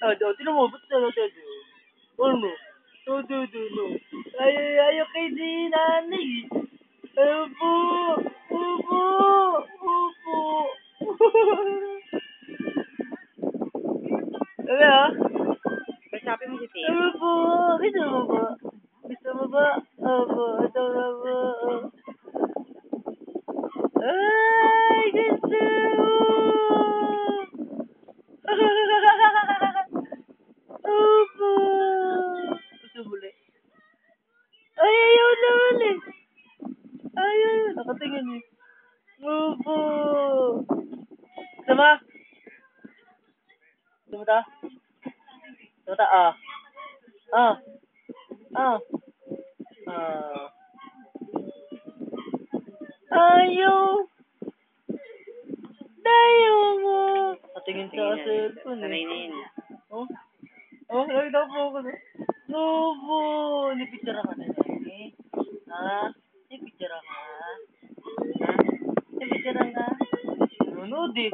Tinan mo, ba't talaga ano? No. Ayaw kay di nanay. Upo. Upo. Upo. Sabi ah? Kausapin mo si Tia. Upo. Gusto mo ba? Gusto mo ba? Opo. Ito na po. Ay, gusto mo. Opo. Gusto mo ulit? Ay, ayaw naman eh. Ayaw. Nakatingin eh. Opo. Sama? Sumata? Sumata, ah. Ah. Ah. Ah. Ayaw. Ayaw mo. Nakatingin sa cellphone Sanay eh. na yun. Oh? Oh, nakita po ako na. Opo. Nipicture ka na eh. Ha? Nipicture ka? Ha? Nipicture ka? Nanonood eh.